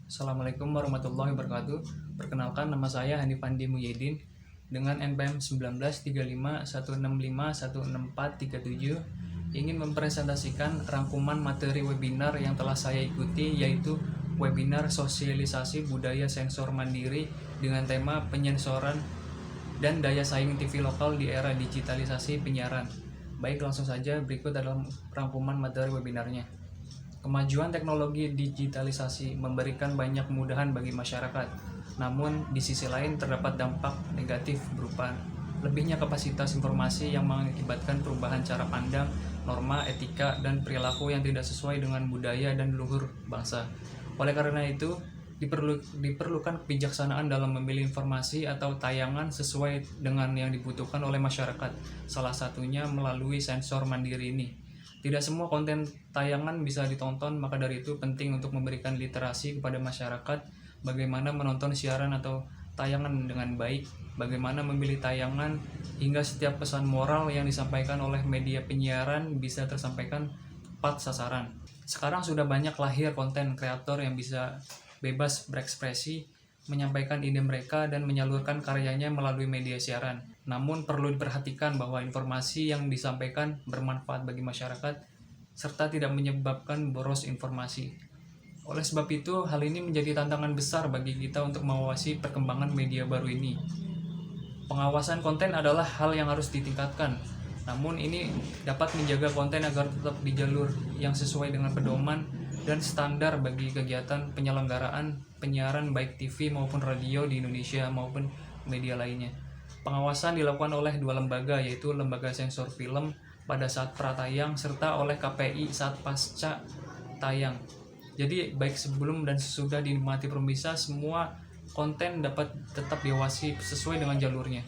Assalamualaikum warahmatullahi wabarakatuh. Perkenalkan, nama saya Hanif Andi Muhyiddin dengan NPM 193516516437 ingin mempresentasikan rangkuman materi webinar yang telah saya ikuti, yaitu webinar sosialisasi budaya sensor mandiri dengan tema penyensoran dan daya saing TV lokal di era digitalisasi penyiaran. Baik, langsung saja berikut adalah rangkuman materi webinarnya. Kemajuan teknologi digitalisasi memberikan banyak kemudahan bagi masyarakat, namun di sisi lain terdapat dampak negatif berupa lebihnya kapasitas informasi yang mengakibatkan perubahan cara pandang, norma, etika, dan perilaku yang tidak sesuai dengan budaya dan luhur bangsa. Oleh karena itu, diperlukan kebijaksanaan dalam memilih informasi atau tayangan sesuai dengan yang dibutuhkan oleh masyarakat, salah satunya melalui sensor mandiri ini. Tidak semua konten tayangan bisa ditonton, maka dari itu penting untuk memberikan literasi kepada masyarakat bagaimana menonton siaran atau tayangan dengan baik, bagaimana memilih tayangan, hingga setiap pesan moral yang disampaikan oleh media penyiaran bisa tersampaikan tepat sasaran. Sekarang sudah banyak lahir konten kreator yang bisa bebas berekspresi, menyampaikan ide mereka dan menyalurkan karyanya melalui media siaran. Namun perlu diperhatikan bahwa informasi yang disampaikan bermanfaat bagi masyarakat serta tidak menyebabkan boros informasi. Oleh sebab itu, hal ini menjadi tantangan besar bagi kita untuk mengawasi perkembangan media baru ini. Pengawasan konten adalah hal yang harus ditingkatkan. Namun ini dapat menjaga konten agar tetap di jalur yang sesuai dengan pedoman dan standar bagi kegiatan penyelenggaraan penyiaran baik TV maupun radio di Indonesia maupun media lainnya. Pengawasan dilakukan oleh dua lembaga, yaitu Lembaga Sensor Film pada saat pratayang serta oleh KPI saat pasca tayang. Jadi baik sebelum dan sesudah dinikmati pemirsa, semua konten dapat tetap diawasi sesuai dengan jalurnya.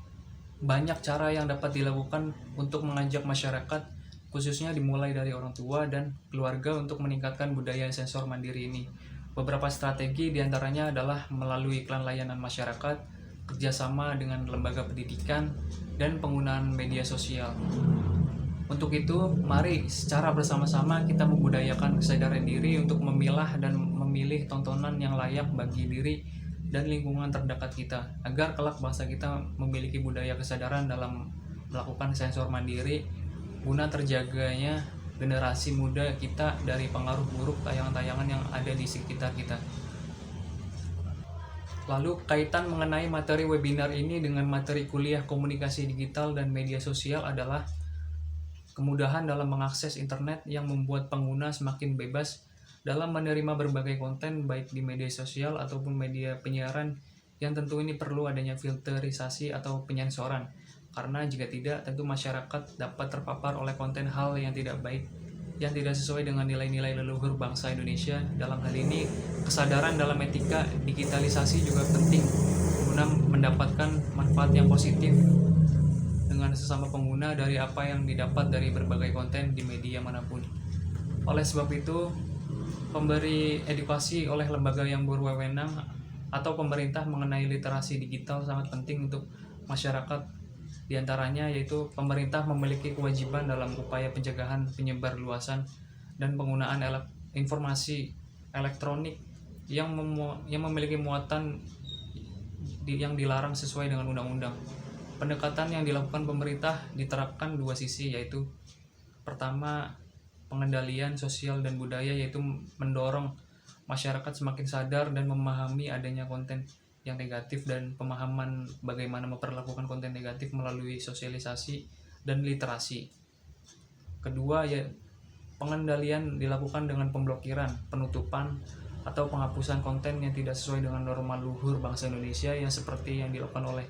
Banyak cara yang dapat dilakukan untuk mengajak masyarakat, khususnya dimulai dari orang tua dan keluarga untuk meningkatkan budaya sensor mandiri ini. Beberapa strategi diantaranya adalah melalui iklan layanan masyarakat, kerjasama dengan lembaga pendidikan, dan penggunaan media sosial. Untuk itu, mari secara bersama-sama kita membudayakan kesadaran diri untuk memilah dan memilih tontonan yang layak bagi diri dan lingkungan terdekat kita, agar kelak bangsa kita memiliki budaya kesadaran dalam melakukan sensor mandiri guna terjaganya generasi muda kita dari pengaruh buruk tayangan-tayangan yang ada di sekitar kita. Lalu kaitan mengenai materi webinar ini dengan materi kuliah komunikasi digital dan media sosial adalah kemudahan dalam mengakses internet yang membuat pengguna semakin bebas dalam menerima berbagai konten baik di media sosial ataupun media penyiaran, yang tentu ini perlu adanya filterisasi atau penyensoran, karena jika tidak tentu masyarakat dapat terpapar oleh konten hal yang tidak baik yang tidak sesuai dengan nilai-nilai leluhur bangsa Indonesia. Dalam hal ini, kesadaran dalam etika digitalisasi juga penting guna mendapatkan manfaat yang positif dengan sesama pengguna dari apa yang didapat dari berbagai konten di media manapun. Oleh sebab itu, pemberi edukasi oleh lembaga yang berwenang atau pemerintah mengenai literasi digital sangat penting untuk masyarakat. Di antaranya yaitu pemerintah memiliki kewajiban dalam upaya pencegahan penyebarluasan dan penggunaan informasi elektronik yang memiliki muatan yang dilarang sesuai dengan undang-undang. Pendekatan yang dilakukan pemerintah diterapkan dua sisi, yaitu pertama, pengendalian sosial dan budaya, yaitu mendorong masyarakat semakin sadar dan memahami adanya konten yang negatif dan pemahaman bagaimana memperlakukan konten negatif melalui sosialisasi dan literasi. Kedua, ya, pengendalian dilakukan dengan pemblokiran, penutupan, atau penghapusan konten yang tidak sesuai dengan norma luhur bangsa Indonesia, yang seperti yang dilakukan oleh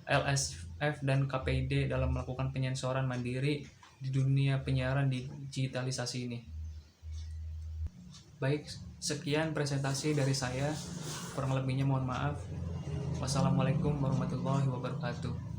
LSF dan KPID dalam melakukan penyensoran mandiri di dunia penyiaran digitalisasi ini. Baik, sekian presentasi dari saya. Kurang lebihnya mohon maaf. Wassalamualaikum warahmatullahi wabarakatuh.